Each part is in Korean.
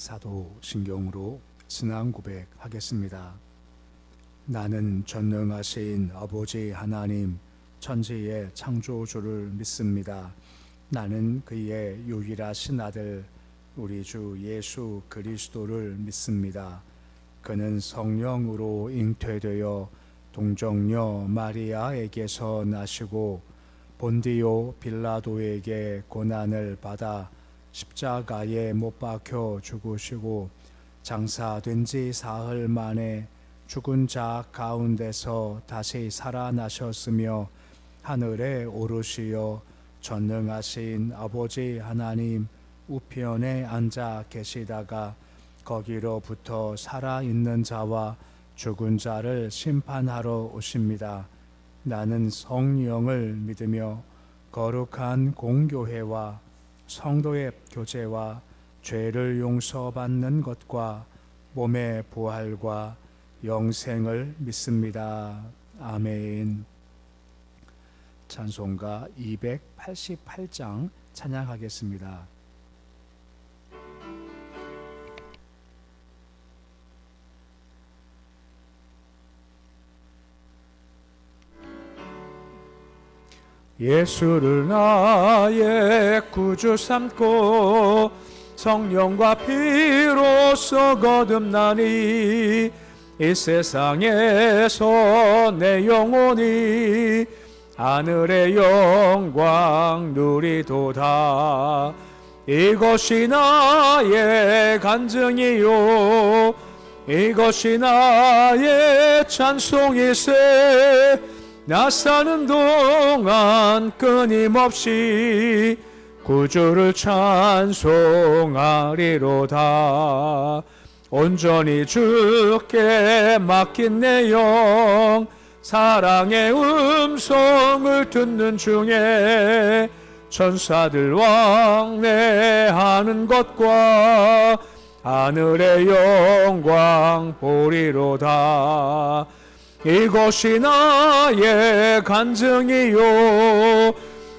사도신경으로 신앙 고백하겠습니다. 나는 전능하신 아버지 하나님 천지의 창조주를 믿습니다. 나는 그의 유일하신 아들 우리 주 예수 그리스도를 믿습니다. 그는 성령으로 잉태되어 동정녀 마리아에게서 나시고 본디오 빌라도에게 고난을 받아 십자가에 못 박혀 죽으시고 장사된 지 사흘 만에 죽은 자 가운데서 다시 살아나셨으며 하늘에 오르시어 전능하신 아버지 하나님 우편에 앉아 계시다가 거기로부터 살아있는 자와 죽은 자를 심판하러 오십니다. 나는 성령을 믿으며 거룩한 공교회와 성도의 교제와 죄를 용서받는 것과 몸의 부활과 영생을 믿습니다. 아멘. 찬송가 288장 찬양하겠습니다. 예수를 나의 구주 삼고 성령과 피로써 거듭나니 이 세상에서 내 영혼이 하늘의 영광 누리도다. 이것이 나의 간증이요 이것이 나의 찬송일세. 나 사는 동안 끊임없이 구주를 찬송하리로다. 온전히 주께 맡긴 내 영 사랑의 음성을 듣는 중에 천사들 왕래하는 것과 하늘의 영광 보리로다. 이것이 나의 간증이요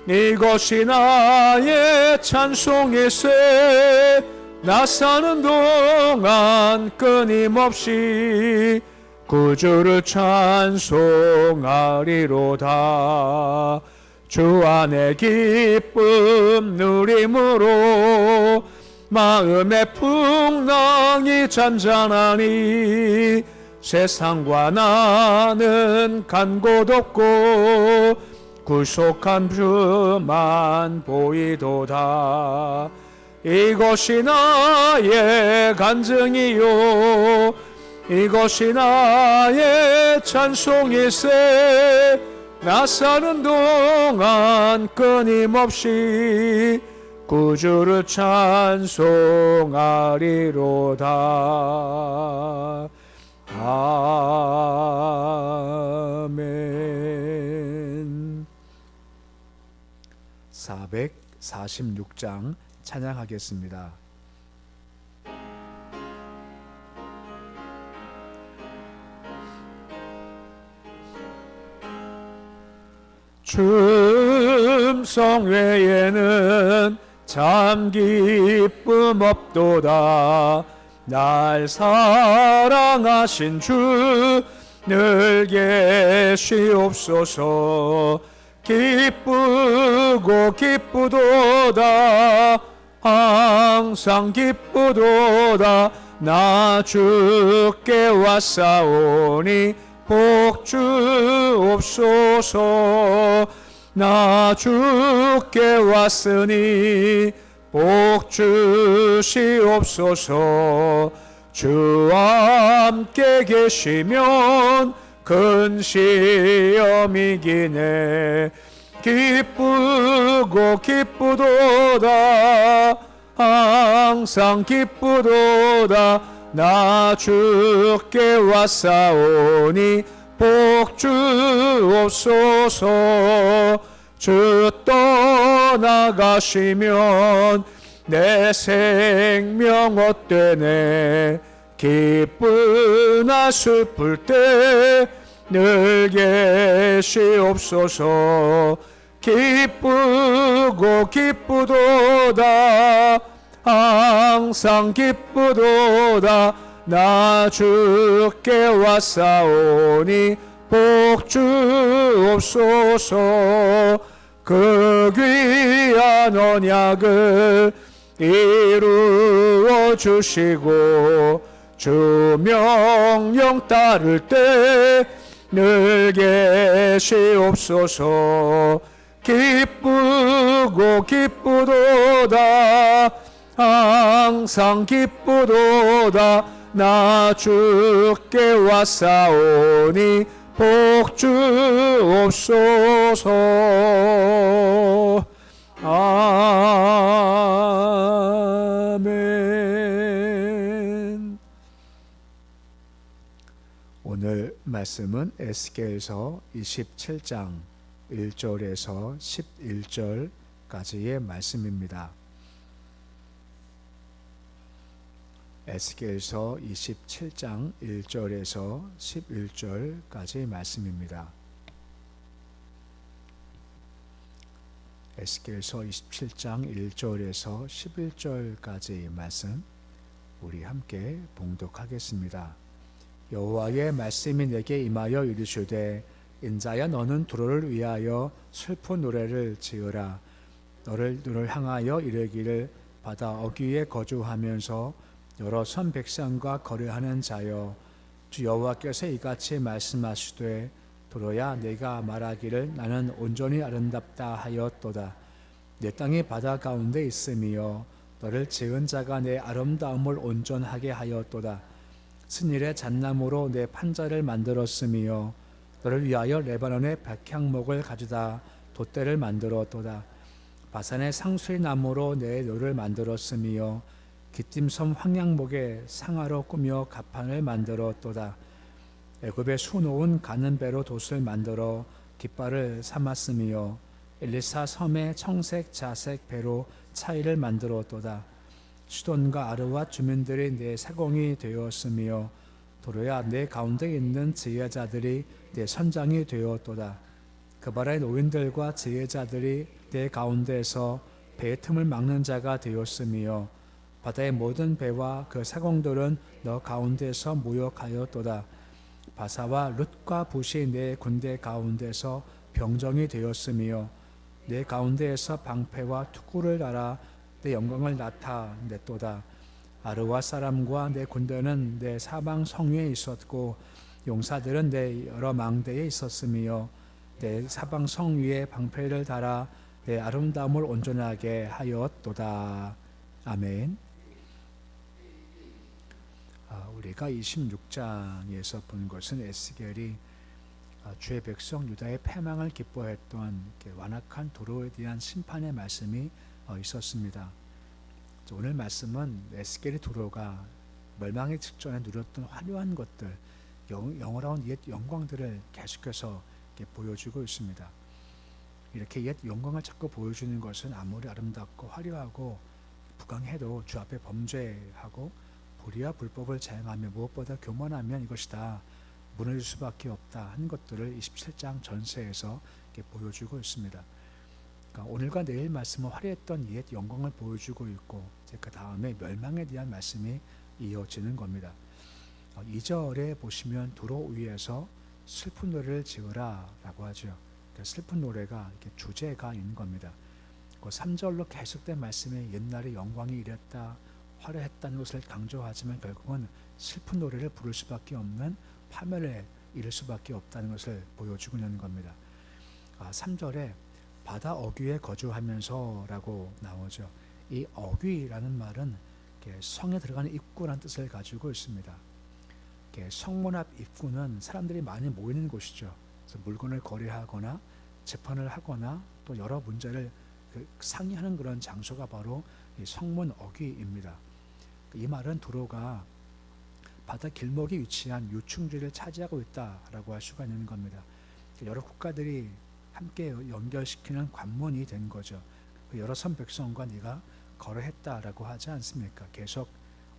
이것이 나의 찬송일세. 나 사는 동안 끊임없이 구주를 찬송하리로다. 주 안에 기쁨 누림으로 마음의 풍랑이 잔잔하니 세상과 나는 간 곳 없고 구속한 주만 보이도다. 이것이 나의 간증이요 이것이 나의 찬송일세. 나 사는 동안 끊임없이 구주를 찬송하리로다. 아멘. 446장 찬양하겠습니다. 춤성 외에는 참 기쁨 없도다. 날 사랑하신 주 늘 계시옵소서. 기쁘고 기쁘도다 항상 기쁘도다. 나 주께 왔사오니 복 주옵소서. 나 주께 왔으니 복 주시옵소서. 주와 함께 계시면 큰 시험이기네. 기쁘고 기쁘도다 항상 기쁘도다. 나 주께 왔사오니 복 주옵소서. 주 떠나가시면 내 생명 헛되네. 기쁘나 슬플 때 늘 계시옵소서. 기쁘고 기쁘도다 항상 기쁘도다. 나 주께 왔사오니 복 주옵소서. 그 귀한 언약을 이루어 주시고 주 명령 따를 때 늘 계시옵소서. 기쁘고 기쁘도다. 항상 기쁘도다. 나 주께 왔사오니 복 주옵소서. 아멘. 오늘 말씀은 에스겔서 27장 1절에서 11절까지의 말씀입니다. 에스겔서 27장 1절에서 11절까지의 말씀입니다. 에스겔서 27장 1절에서 11절까지의 말씀 우리 함께 봉독하겠습니다. 여호와의 말씀이 내게 임하여 이르시되 인자야 너는 두로를 위하여 슬픈 노래를 지으라. 너를 향하여 이르기를 바다 어귀에 거주하면서 여러 선 백성과 거래하는 자여, 주 여호와께서 이같이 말씀하시되 두로야 내가 말하기를 나는 온전히 아름답다 하였도다. 내 땅이 바다 가운데 있으며 너를 지은 자가 내 아름다움을 온전하게 하였도다. 스닐의 잣나무로 내 판자를 만들었으며 너를 위하여 레바논의 백향목을 가져다 돛대를 만들었도다. 바산의 상수리 나무로 내 묘를 만들었으며 기띔섬 황양목에 상아로 꾸며 가판을 만들었도다. 애굽에 수놓은 가는 배로 돛을 만들어 깃발을 삼았으며 엘리사 섬에 청색 자색 배로 차이를 만들었도다. 시돈과 아르와 주민들이 내 사공이 되었으며 도로야 내 가운데 있는 지혜자들이 내 선장이 되었도다. 그발의 노인들과 지혜자들이 내 가운데에서 배의 틈을 막는 자가 되었으며 바다의 모든 배와 그 사공들은 너 가운데서 무역하였도다. 바사와 룻과 붓이 내 군대 가운데서 병정이 되었으며 내 가운데에서 방패와 투구를 달아 내 영광을 나타냈도다. 아르와 사람과 내 군대는 내 사방 성위에 있었고 용사들은 내 여러 망대에 있었으며 내 사방 성위에 방패를 달아 내 아름다움을 온전하게 하였도다. 아멘. 우리가 26장에서 본 것은 에스겔이 주의 백성 유다의 패망을 기뻐했던 완악한 도로에 대한 심판의 말씀이 있었습니다. 오늘 말씀은 에스겔의 도로가 멸망의 직전에 누렸던 화려한 것들, 영원한 옛 영광들을 계속해서 보여주고 있습니다. 이렇게 옛 영광을 자꾸 보여주는 것은 아무리 아름답고 화려하고 부강해도 주 앞에 범죄하고 불의와 불법을 자행하며 무엇보다 교만하면 이것이 다 무너질 수밖에 없다 하는 것들을 27장 전세에서 보여주고 있습니다. 그러니까 오늘과 내일 말씀은 화려했던 옛 영광을 보여주고 있고 그 다음에 멸망에 대한 말씀이 이어지는 겁니다. 2절에 보시면 도로 위에서 슬픈 노래를 지으라 라고 하죠. 그러니까 슬픈 노래가 이렇게 주제가 있는 겁니다. 3절로 계속된 말씀에 옛날에 영광이 이랬다 화려했다는 것을 강조하지만 결국은 슬픈 노래를 부를 수밖에 없는 파멸에 이를 수밖에 없다는 것을 보여주고 있는 겁니다. 3절에 바다 어귀에 거주하면서 라고 나오죠. 이 어귀라는 말은 성에 들어가는 입구라는 뜻을 가지고 있습니다. 성문 앞 입구는 사람들이 많이 모이는 곳이죠. 그래서 물건을 거래하거나 재판을 하거나 또 여러 문제를 상의하는 그런 장소가 바로 이 성문 어귀입니다. 이 말은 도로가 바다 길목에 위치한 요충지를 차지하고 있다라고 할 수가 있는 겁니다. 여러 국가들이 함께 연결시키는 관문이 된 거죠. 여러 선 백성과 네가 거래했다라고 하지 않습니까? 계속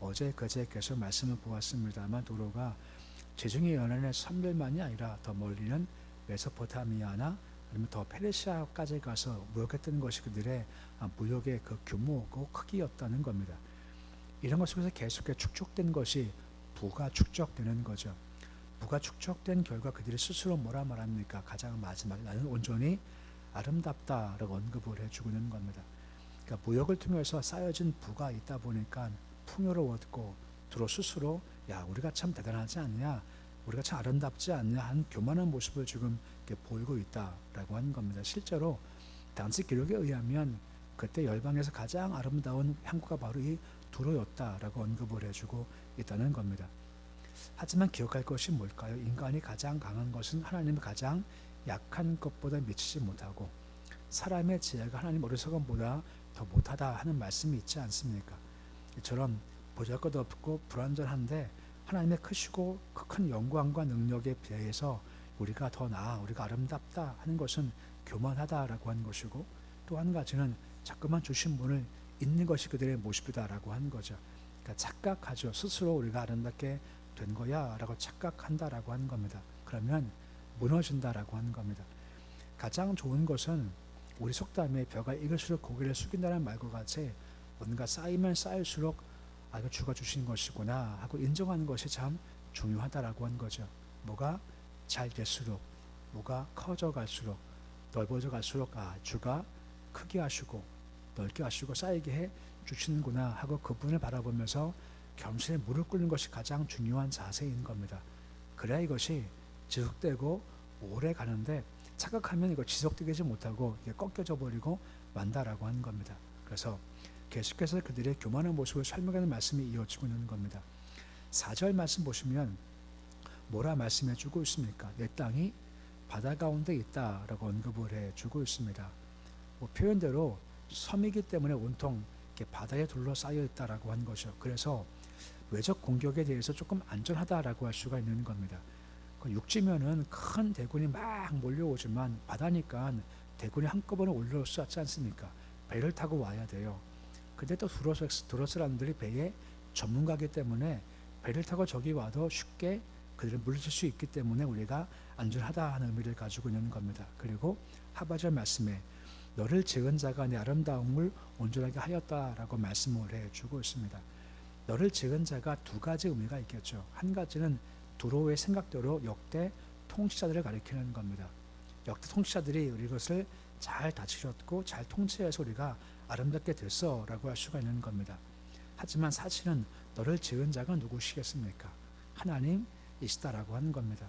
어제 그제 계속 말씀을 보았습니다만 도로가 지중해 연안의 섬들만이 아니라 더 멀리는 메소포타미아나 아니면 더 페르시아까지 가서 무역했던 것이 그들의 무역의 그 규모고 크기였다는 겁니다. 이런 것 속에서 계속해서 축적된 것이 부가 축적되는 거죠. 부가 축적된 결과 그들이 스스로 뭐라 말합니까? 가장 마지막에 나는 온전히 아름답다라고 언급을 해주고 있는 겁니다. 그러니까 무역을 통해서 쌓여진 부가 있다 보니까 풍요로웠고 두로 스스로 야 우리가 참 대단하지 않냐, 우리가 참 아름답지 않냐 한 교만한 모습을 지금 보이고 있다라고 하는 겁니다. 실제로 당시 기록에 의하면 그때 열방에서 가장 아름다운 향구가 바로 이 두로였다라고 언급을 해주고 있다는 겁니다. 하지만 기억할 것이 뭘까요? 인간이 가장 강한 것은 하나님이 가장 약한 것보다 미치지 못하고 사람의 지혜가 하나님 어리석음보다 더 못하다 하는 말씀이 있지 않습니까? 이처럼 보잘것없고 불완전한데 하나님의 크시고 큰 영광과 능력에 비해서 우리가 더 나아, 우리가 아름답다 하는 것은 교만하다라고 하는 것이고, 또 한 가지는 자꾸만 주신 분을 잊는 것이 그들의 모습이다라고 하는 거죠. 그러니까 착각하죠. 스스로 우리가 아름답게 된 거야 라고 착각한다라고 하는 겁니다. 그러면 무너진다라고 하는 겁니다. 가장 좋은 것은 우리 속담에 벼가 익을수록 고개를 숙인다는 말과 같이 뭔가 쌓이면 쌓일수록 이거 주가 주신 것이구나 하고 인정하는 것이 참 중요하다라고 하는 거죠. 뭐가 잘 될수록, 뭐가 커져 갈수록, 넓어져 갈수록 주가 크게 하시고 넓게 하시고 쌓이게 해 주시는구나 하고 그분을 바라보면서 겸손히 무릎 꿇는 것이 가장 중요한 자세인 겁니다. 그래야 이것이 지속되고 오래 가는데 착각하면 이거 지속되지 못하고 이게 꺾여져 버리고 만다라고 하는 겁니다. 그래서 계속해서 그들의 교만한 모습을 설명하는 말씀이 이어지고 있는 겁니다. 4절 말씀 보시면 뭐라 말씀해 주고 있습니까? 내 땅이 바다 가운데 있다라고 언급을 해 주고 있습니다. 표현대로 섬이기 때문에 온통 이렇게 바다에 둘러싸여 있다라고 하는 거죠. 그래서 외적 공격에 대해서 조금 안전하다라고 할 수가 있는 겁니다. 육지면은 큰 대군이 막 몰려오지만 바다니까 대군이 한꺼번에 올라올 수 없지 않습니까? 배를 타고 와야 돼요. 근데 또 두로 사람들이 배의 전문가이기 때문에 배를 타고 저기 와도 쉽게 그들을 물리칠 수 있기 때문에 우리가 안전하다 하는 의미를 가지고 있는 겁니다. 그리고 하바절 말씀에 너를 지은 자가 내 아름다움을 온전하게 하였다라고 말씀을 해주고 있습니다. 너를 지은 자가 두 가지 의미가 있겠죠. 한 가지는 두로의 생각대로 역대 통치자들을 가리키는 겁니다. 역대 통치자들이 우리 것을 잘 다스렸고 잘 통치해서 우리가 아름답게 됐어라고 할 수가 있는 겁니다. 하지만 사실은 너를 지은 자가 누구시겠습니까? 하나님이시다라고 하는 겁니다.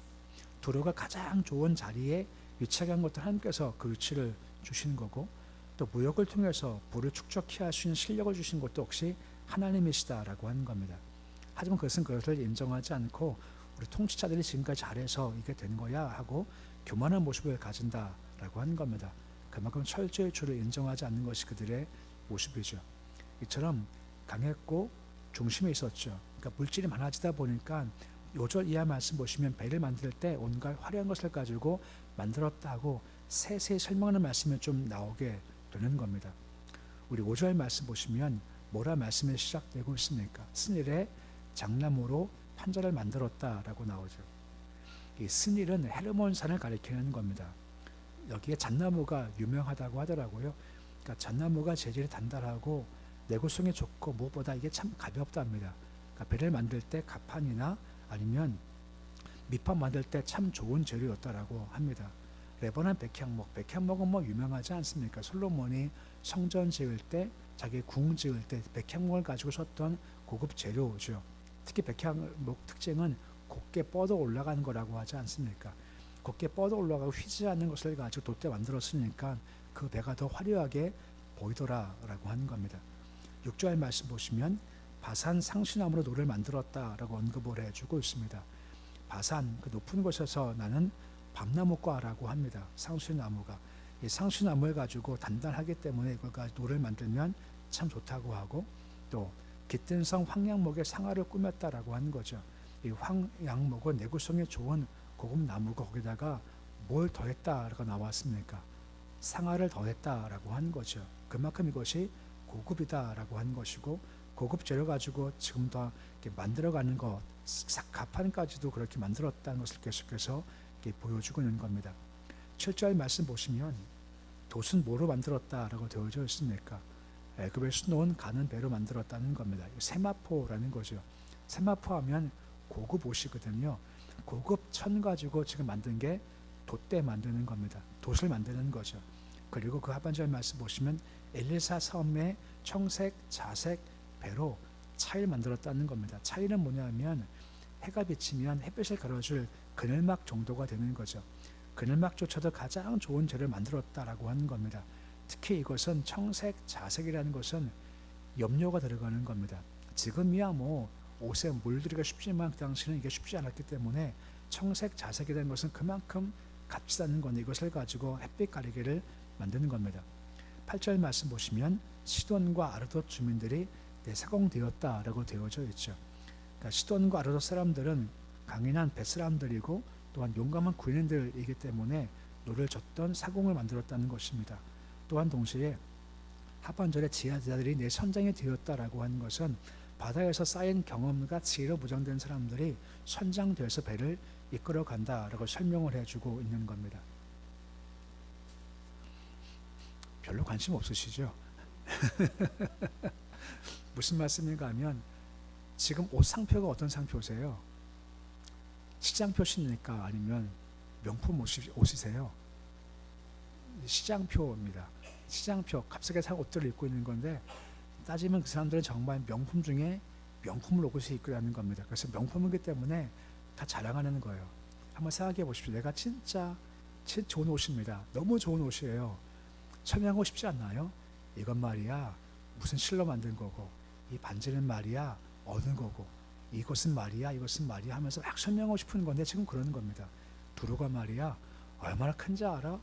두로가 가장 좋은 자리에 위치하게 한 것도 하나님께서 그 위치를 주신 거고, 또 무역을 통해서 부를 축적케 할 수 있는 실력을 주신 것도 역시 하나님이시다라고 하는 겁니다. 하지만 그것을 인정하지 않고 우리 통치자들이 지금까지 잘해서 이게 된 거야 하고 교만한 모습을 가진다라고 하는 겁니다. 그만큼 철저히 주를 인정하지 않는 것이 그들의 모습이죠. 이처럼 강했고 중심에 있었죠. 그러니까 물질이 많아지다 보니까 요절 이하 말씀 보시면 배를 만들 때 온갖 화려한 것을 가지고 만들었다고 세세히 설명하는 말씀이 좀 나오게 되는 겁니다. 우리 5절 말씀 보시면 뭐라 말씀이 시작되고 있습니까? 스닐의 장나무로 판자를 만들었다라고 나오죠. 이 스닐은 헤르몬산을 가리키는 겁니다. 여기에 잣나무가 유명하다고 하더라고요. 그러니까 잣나무가 재질이 단단하고 내구성이 좋고 무엇보다 이게 참 가볍답니다. 그러니까 배를 만들 때 가판이나 아니면 밑판 만들 때 참 좋은 재료였다라고 합니다. 레바논 백향목은 뭐 유명하지 않습니까? 솔로몬이 성전 지을 때, 자기 궁 지을 때 백향목을 가지고 썼던 고급 재료죠. 특히 백향목 특징은 곱게 뻗어 올라가는 거라고 하지 않습니까? 곱게 뻗어 올라가고 휘지 않는 것을 가지고 돛대 만들었으니까 그 배가 더 화려하게 보이더라라고 하는 겁니다. 6절 말씀 보시면 바산 상수나무로 노를 만들었다라고 언급을 해주고 있습니다. 바산, 그 높은 곳에서 나는 밤나무과라고 합니다. 상수나무가. 이 상수나무를 가지고 단단하기 때문에 이걸 가지고 노를 만들면 참 좋다고 하고, 또 깃든 성 황양목의 상아를 꾸몄다라고 하는 거죠. 이 황양목은 내구성이 좋은 고급 나무가 거기다가 뭘 더했다라고 나왔습니까? 상아를 더했다라고 하는 거죠. 그만큼 이것이 고급이다라고 하는 것이고, 고급 재료 가지고 지금 더 만들어가는 것, 가판까지도 그렇게 만들었다는 것을 계속해서 보여주고 있는 겁니다. 7절 말씀 보시면 돛은 뭐로 만들었다라고 되어져 있습니까? 애굽의 수놓은 가는 배로 만들었다는 겁니다. 세마포라는 거죠. 세마포 하면 고급 옷이거든요. 고급 천 가지고 지금 만든 게 돛대 만드는 겁니다. 돛을 만드는 거죠. 그리고 그 하반절 말씀 보시면 엘리사 섬의 청색, 자색 배로 차를 만들었다는 겁니다. 차이는 뭐냐면 해가 비치면 햇빛을 가려줄 그늘막 정도가 되는 거죠. 그늘막조차도 가장 좋은 재를 만들었다라고 하는 겁니다. 특히 이것은 청색, 자색이라는 것은 염료가 들어가는 겁니다. 지금이야 뭐 옷에 물들이기가 쉽지만 그 당시는 이게 쉽지 않았기 때문에 청색, 자색이라는 것은 그만큼 값이 있는 건데 이것을 가지고 햇빛 가리개를 만드는 겁니다. 8절 말씀 보시면 시돈과 아르돗 주민들이 내사공되었다라고 되어져 있죠. 그러니까 시돈과 아르돗 사람들은 강인한 벳사람들이고 또한 용감한 군인들이기 때문에 노를 젓던 사공을 만들었다는 것입니다. 또한 동시에 하반절에 지하자들이 내 선장이 되었다라고 하는 것은 바다에서 쌓인 경험과 지혜로 무장된 사람들이 선장되어서 배를 이끌어 간다라고 설명을 해주고 있는 겁니다. 별로 관심 없으시죠? 무슨 말씀인가 하면 지금 옷 상표가 어떤 상표세요? 시장표십니까? 아니면 명품 옷이세요? 시장표입니다. 시장표, 값싸게 산 옷들을 입고 있는 건데 따지면 그 사람들은 정말 명품 중에 명품을 옷을 입고 있는 겁니다. 그래서 명품이기 때문에 다 자랑하는 거예요. 한번 생각해 보십시오. 내가 진짜 좋은 옷입니다. 너무 좋은 옷이에요. 설명하고 싶지 않나요? 이건 말이야 무슨 실로 만든 거고 이 반지는 말이야 어느 거고 이것은 말이야 하면서 막 설명하고 싶은 건데 지금 그러는 겁니다. 두루가 말이야 얼마나 큰지 알아?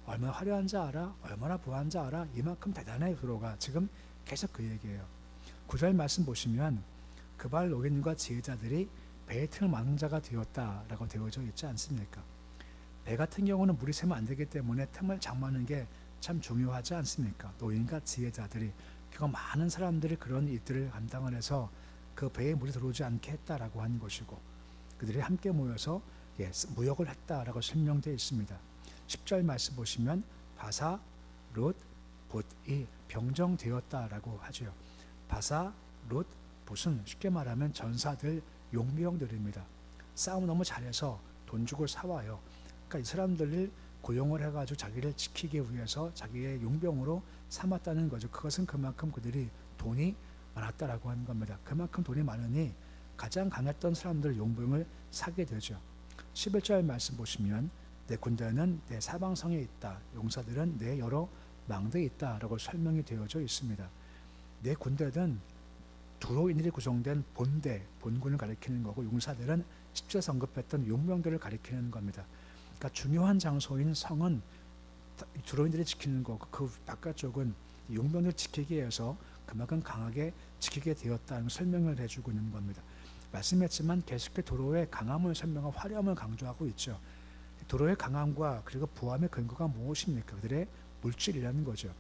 얼마나 화려한지 알아? 얼마나 부한지 알아? 이만큼 대단해 두루가. 지금 계속 그 얘기예요. 9절 말씀 보시면 그발 노인과 지혜자들이 배의 틈을 막는 자가 되었다라고 되어져 있지 않습니까? 배 같은 경우는 물이 새면 안 되기 때문에 틈을 장만하는 게 참 중요하지 않습니까? 노인과 지혜자들이 그거 많은 사람들이 그런 일들을 감당을 해서 그 배에 물이 들어오지 않게 했다라고 하는 것이고 그들이 함께 모여서 무역을 했다라고 설명되어 있습니다. 10절 말씀 보시면 바사, 룻, 붓이 병정되었다라고 하죠. 바사, 룻, 붓은 쉽게 말하면 전사들, 용병들입니다. 싸움 너무 잘해서 돈 주고 사와요. 그러니까 이 사람들을 고용을 해가지고 자기를 지키기 위해서 자기의 용병으로 삼았다는 거죠. 그것은 그만큼 그들이 돈이 많았다라고 하는 겁니다. 그만큼 돈이 많으니 가장 강했던 사람들 용병을 사게 되죠. 11절 말씀 보시면 내 군대는 내 사방성에 있다. 용사들은 내 여러 망대에 있다라고 설명이 되어져 있습니다. 내 군대는 두로인들이 구성된 본대, 본군을 가리키는 거고 용사들은 10절 언급했던 용병들을 가리키는 겁니다. 그러니까 중요한 장소인 성은 두로인들이 지키는 거고 그 바깥쪽은 용병을 지키기 위해서 그만큼 강하게 지키게 되었다는 설명을 해주고 있는 겁니다. 말씀했지만 계속해 도로의 강함을 설명하고 화려함을 강조하고 있죠. 도로의 강함과 그리고 부함의 근거가 무엇입니까? 그들의 물질이라는 거죠.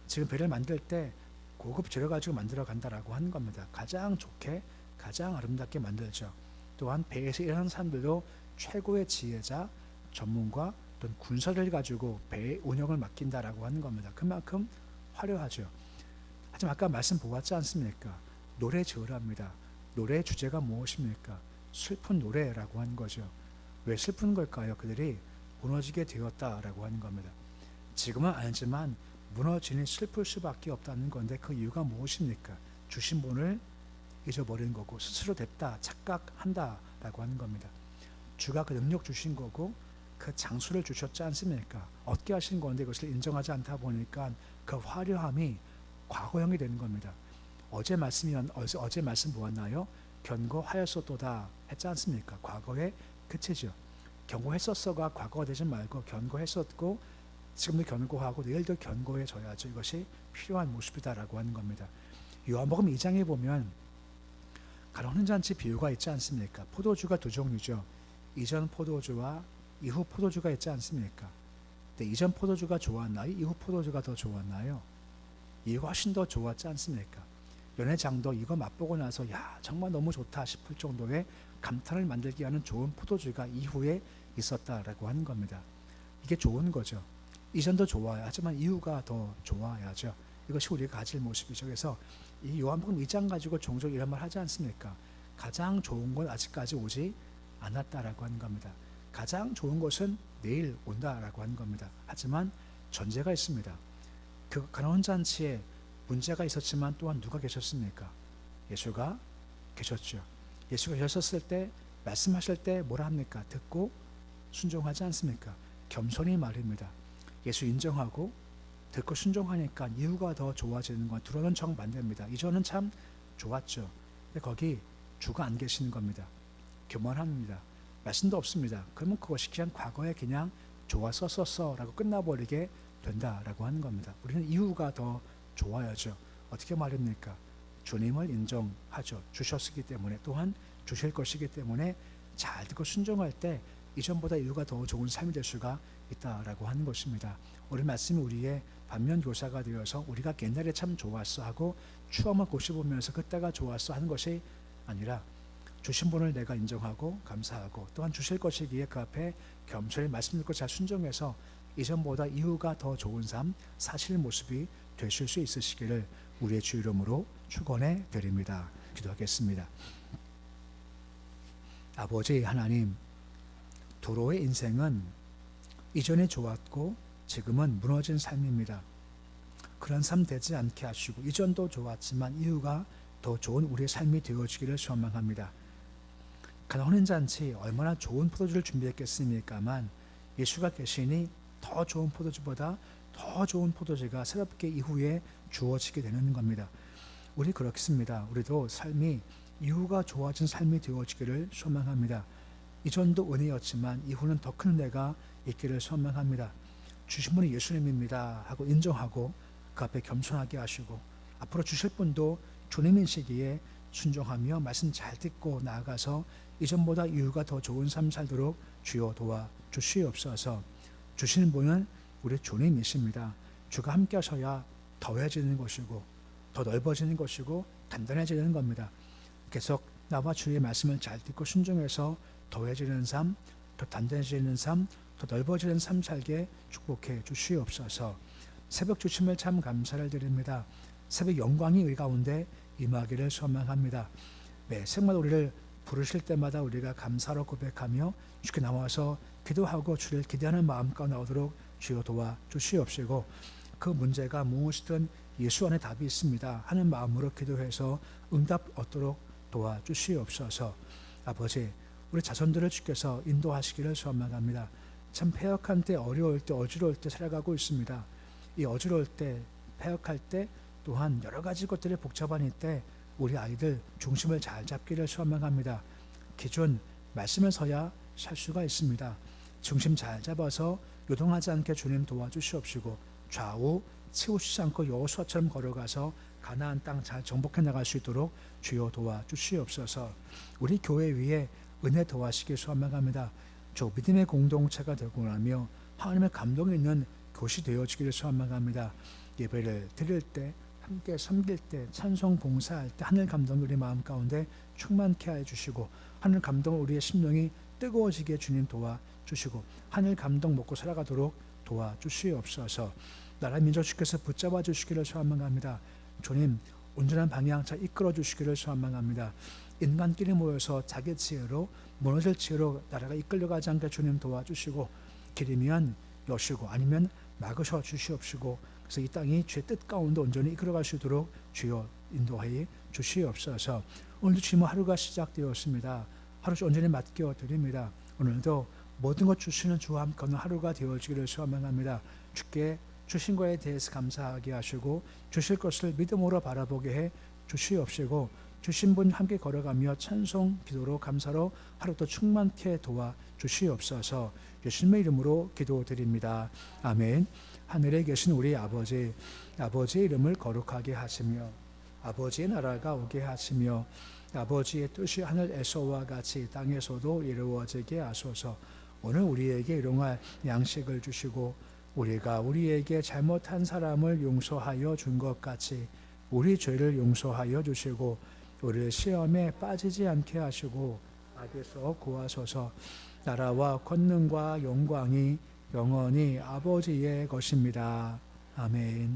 지금 배를 만들 때 고급 재료 가지고 만들어 간다라고 하는 겁니다. 가장 좋게 가장 아름답게 만들죠. 또한 배에서 일하는 사람들도 최고의 지혜자, 전문가 또는 군사를 가지고 배의 운영을 맡긴다라고 하는 겁니다. 그만큼 화려하죠. 하지만 아까 말씀 보았지 않습니까? 노래 지으랍니다. 노래의 주제가 무엇입니까? 슬픈 노래라고 하는 거죠. 왜 슬픈 걸까요? 그들이 무너지게 되었다라고 하는 겁니다. 지금은 알지만 무너지니 슬플 수밖에 없다는 건데 그 이유가 무엇입니까? 주신 분을 잊어버린 거고 스스로 됐다 착각한다라고 하는 겁니다. 주가 그 능력 주신 거고 그 장수를 주셨지 않습니까? 얻게 하신 건데 그것을 인정하지 않다 보니까 그 화려함이 과거형이 되는 겁니다. 어제 말씀 보았나요? 견고하였었도다 했지 않습니까? 과거의 끝이죠. 견고했었어가 과거가 되지 말고 견고했었고 지금도 견고하고 내일도 견고해져야죠. 이것이 필요한 모습이다라고 하는 겁니다. 요한복음 2장에 보면 가로는 잔치 비유가 있지 않습니까? 포도주가 두 종류죠. 이전 포도주와 이후 포도주가 있지 않습니까? 근데 이전 포도주가 좋았나요? 이후 포도주가 더 좋았나요? 이거 훨씬 더 좋았지 않습니까? 연회장도 이거 맛보고 나서 야 정말 너무 좋다 싶을 정도의 감탄을 만들게 하는 좋은 포도주가 이후에 있었다라고 하는 겁니다. 이게 좋은 거죠. 이전도 좋아요. 하지만 이후가 더 좋아야죠. 이것이 우리가 가질 모습이죠. 그래서 이 요한복음 2장 가지고 종종 이런 말 하지 않습니까? 가장 좋은 건 아직까지 오지 않았다라고 하는 겁니다. 가장 좋은 것은 내일 온다라고 하는 겁니다. 하지만 전제가 있습니다. 그 간혼잔치에 문제가 있었지만 또한 누가 계셨습니까? 예수가 계셨죠. 예수가 계셨을 때 말씀하실 때 뭐라 합니까? 듣고 순종하지 않습니까? 겸손히 말입니다. 예수 인정하고 듣고 순종하니까 이후가 더 좋아지는 건 들어는 정반대입니다. 이전은 참 좋았죠. 근데 거기 주가 안 계시는 겁니다. 교만합니다. 말씀도 없습니다. 그러면 그것이 그냥 과거에 그냥 좋았었어 라고 끝나버리게 된다라고 하는 겁니다. 우리는 이후가 더 좋아야죠. 어떻게 말입니까? 주님을 인정하죠. 주셨기 때문에 또한 주실 것이기 때문에 잘 듣고 순종할 때 이전보다 이후가 더 좋은 삶이 될 수가 있다라고 하는 것입니다. 오늘 말씀이 우리의 반면교사가 되어서 우리가 옛날에 참 좋았어 하고 추억만 고시보면서 그때가 좋았어 하는 것이 아니라 주신 분을 내가 인정하고 감사하고 또한 주실 것이기에 그 앞에 겸손히 말씀 듣고 잘 순종해서 이전보다 이후가 더 좋은 삶 사실 모습이 되실 수 있으시기를 우리의 주 이름으로 축원해 드립니다. 기도하겠습니다. 아버지 하나님, 도로의 인생은 이전에 좋았고 지금은 무너진 삶입니다. 그런 삶 되지 않게 하시고 이전도 좋았지만 이후가 더 좋은 우리의 삶이 되어지기를 소망합니다. 간혼잔치 얼마나 좋은 포도주를 준비했겠습니까만 예수가 계시니 더 좋은 포도주보다 더 좋은 포도주가 새롭게 이후에 주어지게 되는 겁니다. 우리 그렇습니다. 우리도 삶이 이후가 좋아진 삶이 되어지기를 소망합니다. 이전도 은혜였지만 이후는 더 큰 은혜가 있기를 소망합니다. 주신 분이 예수님입니다 하고 인정하고 그 앞에 겸손하게 하시고 앞으로 주실 분도 주님이시기에 순종하며 말씀 잘 듣고 나아가서 이전보다 이후가 더 좋은 삶 살도록 주여 도와 주시옵소서. 주시는 분은 우리 주님이십니다. 주가 함께 하셔야 더해지는 것이고 더 넓어지는 것이고 단단해지는 겁니다. 계속 나와 주의 말씀을 잘 듣고 순종해서 더해지는 삶, 더 단단해지는 삶, 더 넓어지는 삶 살게 축복해 주시옵소서. 새벽 주심을 참 감사를 드립니다. 새벽 영광이 우리 가운데 임하기를 소망합니다. 매 새마다 우리를 부르실 때마다 우리가 감사로 고백하며 주께 나와서 기도하고 주를 기대하는 마음과 나오도록 주여 도와 주시옵시고 그 문제가 무엇이든 예수 안에 답이 있습니다 하는 마음으로 기도해서 응답 얻도록 도와 주시옵소서. 아버지, 우리 자손들을 주께서 인도하시기를 소망합니다. 참 패역한 때, 어려울 때, 어지러울 때 살아가고 있습니다. 이 어지러울 때, 패역할 때, 또한 여러 가지 것들이 복잡한 이때 우리 아이들 중심을 잘 잡기를 소망합니다. 기존 말씀을 서야 살 수가 있습니다. 중심 잘 잡아서 요동하지 않게 주님 도와주시옵시고 좌우 치우치지 않고 여호수아처럼 걸어가서 가나안 땅 잘 정복해 나갈 수 있도록 주여 도와주시옵소서. 우리 교회 위에 은혜 더하시길 소망합니다. 저 믿음의 공동체가 되고 나며 하나님의 감동이 있는 곳이 되어지기를 소망합니다. 예배를 드릴 때 함께 섬길 때 찬송 봉사할 때 하늘 감동이 우리 마음 가운데 충만케 해주시고 하늘 감동을 우리의 심령이 뜨거워지게 주님 도와주시고 하늘 감동 먹고 살아가도록 도와주시옵소서. 나라 민족 주께서 붙잡아 주시기를 소망합니다. 주님 온전한 방향차 이끌어 주시기를 소망합니다. 인간끼리 모여서 자기 지혜로 무너질 지혜로 나라가 이끌려가지 않게 주님 도와주시고 길이면 여시고 아니면 막으셔 주시옵시고 그래서 이 땅이 죄 뜻 가운데 온전히 이끌어갈 수 있도록 주여 인도하여 주시옵소서. 오늘도 주님의 하루가 시작되었습니다. 하루 온전히 맡겨 드립니다. 오늘도 모든 것 주시는 주와 함께 하는 하루가 되어지기를 소망합니다. 주께 주신 것에 대해서 감사하게 하시고 주실 것을 믿음으로 바라보게 해 주시옵시고 주신 분 함께 걸어가며 찬송 기도로 감사로 하루도 충만케 도와 주시옵소서. 예수님의 이름으로 기도드립니다. 아멘. 하늘에 계신 우리 아버지, 아버지의 이름을 거룩하게 하시며 아버지의 나라가 오게 하시며 아버지의 뜻이 하늘에서와 같이 땅에서도 이루어지게 하소서. 오늘 우리에게 일용할 양식을 주시고 우리가 우리에게 잘못한 사람을 용서하여 준 것 같이 우리 죄를 용서하여 주시고 우리를 시험에 빠지지 않게 하시고 악에서 구하소서. 나라와 권능과 영광이 영원히 아버지의 것입니다. 아멘.